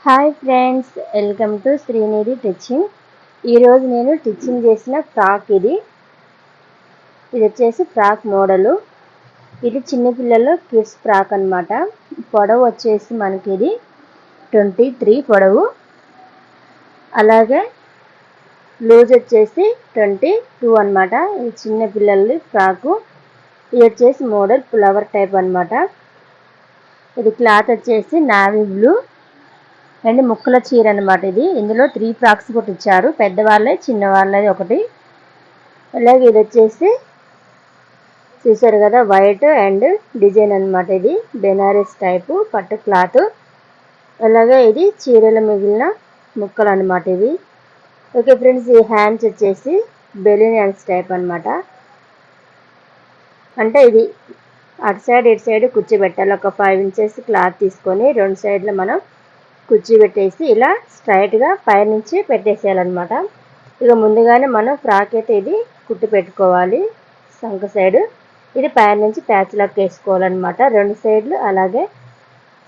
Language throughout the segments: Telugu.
Hi friends, welcome to Srinidhi stitching. ఈరోజు నేను టిచ్చింగ్ చేసిన ఫ్రాక్ ఇది వచ్చేసి ఫ్రాక్ మోడలు. ఇది చిన్నపిల్లల కిడ్స్ ఫ్రాక్ అనమాట. పొడవు వచ్చేసి మనకి ఇది 23 పొడవు, అలాగే లూజ్ వచ్చేసి 22 అనమాట. ఇది చిన్నపిల్లల ఫ్రాకు. ఇది వచ్చేసి మోడల్ ఫ్లవర్ టైప్ అనమాట. ఇది క్లాత్ వచ్చేసి నావీ బ్లూ అండ్ ముక్కల చీర అనమాట. ఇందులో 3 ఫ్రాక్స్ కూడా ఇచ్చారు, పెద్దవాళ్ళే చిన్నవాళ్ళది ఒకటి. అలాగే ఇది వచ్చేసి చూసారు కదా, వైట్ అండ్ డిజైన్ అనమాట. ఇది బెనారస్ టైపు పట్టు క్లాత్. అలాగే ఇది చీరల మిగిలిన ముక్కలు అనమాట ఇవి. ఓకే ఫ్రెండ్స్, ఈ హ్యాండ్స్ వచ్చేసి బెలూన్ హ్యాండ్స్ టైప్ అనమాట. అంటే ఇది అటు సైడ్ ఇటు సైడ్ కూర్చోబెట్టాలి. ఒక 5 ఇంచెస్ క్లాత్ తీసుకొని రెండు సైడ్లో మనం కూర్చోబెట్టేసి ఇలా స్ట్రైట్గా పైనుంచి పెట్టేసేయాలన్నమాట. ఇక ముందుగానే మనం ఫ్రాక్ అయితే ఇది కుట్టి పెట్టుకోవాలి. సంక సైడ్ ఇది పైన నుంచి ప్యాచ్ లాక్ వేసుకోవాలన్నమాట, రెండు సైడ్లు. అలాగే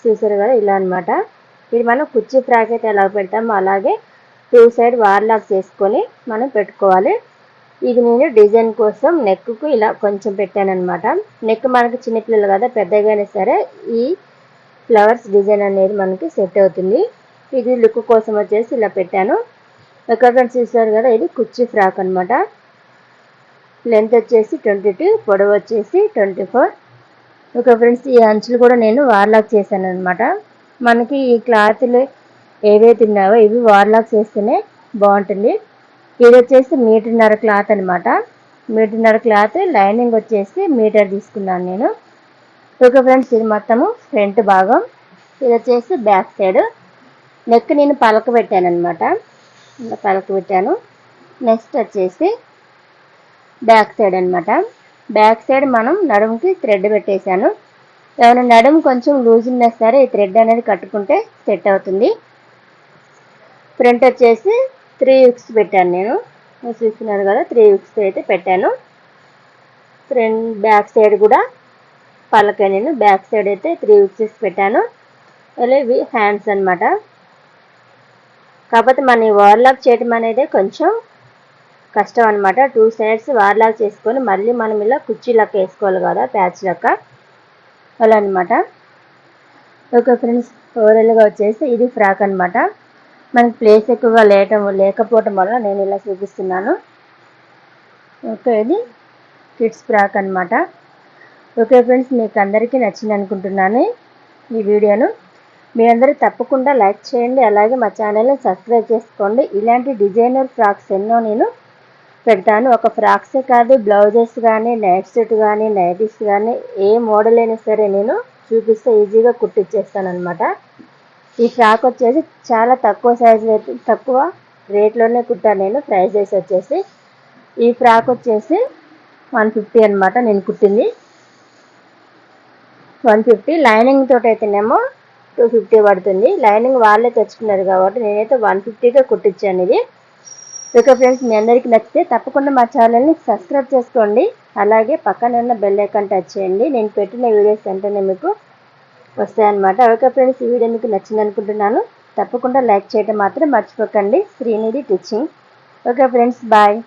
చూసారు కదా, ఇలా అనమాట. ఇది మనం కుర్చీ ఫ్రాక్ అయితే ఎలా పెడతామో అలాగే 2 సైడ్ వార్ లాక్ చేసుకొని మనం పెట్టుకోవాలి. ఇది నేను డిజైన్ కోసం నెక్కు ఇలా కొంచెం పెట్టాను అనమాట. నెక్ మనకి చిన్నపిల్లలు కదా, పెద్దగానే సరే ఈ ఫ్లవర్స్ డిజైన్ అనేది మనకి సెట్ అవుతుంది. ఇది లుక్ కోసం వచ్చేసి ఇలా పెట్టాను. ఎక్కడ చూసారు కదా, ఇది కుర్చీ ఫ్రాక్ అనమాట. లెంత్ వచ్చేసి 22, పొడవు వచ్చేసి 24. ఓకే ఫ్రెండ్స్, ఈ అంచులు కూడా నేను వార్లాక్ చేశాను అనమాట. మనకి ఈ క్లాత్లు ఏవైతే ఉన్నావో ఇవి వార్లాక్ చేస్తేనే బాగుంటుంది. ఇది వచ్చేసి 1.5 మీటర్ క్లాత్ అనమాట. 1.5 మీటర్ క్లాత్, లైనింగ్ వచ్చేసి 1 మీటర్ తీసుకున్నాను నేను. ఓకే ఫ్రెండ్స్, ఇది మొత్తము ఫ్రంట్ భాగం. ఇది వచ్చేసి బ్యాక్ సైడ్. నెక్ నేను పలక పెట్టాను అనమాట, ఇలా పలక పెట్టాను. నెక్స్ట్ వచ్చేసి బ్యాక్ సైడ్ అనమాట. బ్యాక్ సైడ్ మనం నడుముకి థ్రెడ్ పెట్టేశాను. ఏమైనా నడుము కొంచెం లూజ్ ఉన్నా సరే ఈ థ్రెడ్ అనేది కట్టుకుంటే సెట్ అవుతుంది. ఫ్రంట్ వచ్చేసి 3 విక్స్ పెట్టాను నేను. చూస్తున్నారు కదా, 3 విక్స్ అయితే పెట్టాను. ఫ్రంట్ బ్యాక్ సైడ్ కూడా పలక నేను బ్యాక్ సైడ్ అయితే 3 విక్సెస్ పెట్టాను. అలాగే ఇవి హ్యాండ్స్ అనమాట. కాకపోతే మన వార్లాక్ చేయడం అనేది కొంచెం కష్టం అనమాట. 2 సైడ్స్ వార్లాక్ చేసుకొని మళ్ళీ మనం ఇలా కుర్చీ లెక్క వేసుకోవాలి కదా, ప్యాచ్ లెక్క, అలా అనమాట. ఓకే ఫ్రెండ్స్, ఓవరాల్గా వచ్చేసి ఇది ఫ్రాక్ అనమాట. మనకి ప్లేస్ ఎక్కువగా లేకపోవటం వల్ల నేను ఇలా చూపిస్తున్నాను. ఓకే, ఇది కిడ్స్ ఫ్రాక్ అనమాట. ఓకే ఫ్రెండ్స్, మీకు అందరికీ నచ్చింది అనుకుంటున్నాను ఈ వీడియోను. మీ అందరూ తప్పకుండా లైక్ చేయండి, అలాగే మా ఛానల్ని సబ్స్క్రైబ్ చేసుకోండి. ఇలాంటి డిజైనర్ ఫ్రాక్స్ ఎన్నో నేను పెడతాను. ఒక ఫ్రాక్సే కాదు, బ్లౌజెస్ కానీ, నైట్ సెట్ కానీ, నైటీస్ కానీ, ఏ మోడల్ అయినా సరే నేను చూపిస్తే ఈజీగా కుట్టిచ్చేస్తాను అనమాట. ఈ ఫ్రాక్ వచ్చేసి చాలా తక్కువ సైజు, తక్కువ రేట్లోనే కుట్టాను నేను. ప్రైజెస్ వచ్చేసి ఈ ఫ్రాక్ వచ్చేసి 150 అనమాట. నేను కుట్టింది 150. లైనింగ్ తోటి అయితేనేమో 250 పడుతుంది. లైనింగ్ వాళ్ళే తెచ్చుకున్నారు కాబట్టి నేనైతే 150గా కుట్టించాను ఇది. ఓకే ఫ్రెండ్స్, మీ అందరికీ నచ్చితే తప్పకుండా మా ఛానల్ని సబ్స్క్రైబ్ చేసుకోండి, అలాగే పక్కన ఉన్న బెల్ ఐకాన్ టచ్ చేయండి. నేను పెట్టిన వీడియోస్ వెంటనే మీకు వస్తాయన్నమాట. ఓకే ఫ్రెండ్స్, ఈ వీడియో మీకు నచ్చింది అనుకుంటున్నాను. తప్పకుండా లైక్ చేయడం మాత్రం మర్చిపోకండి. Srinidhi teaching. Okay friends, bye.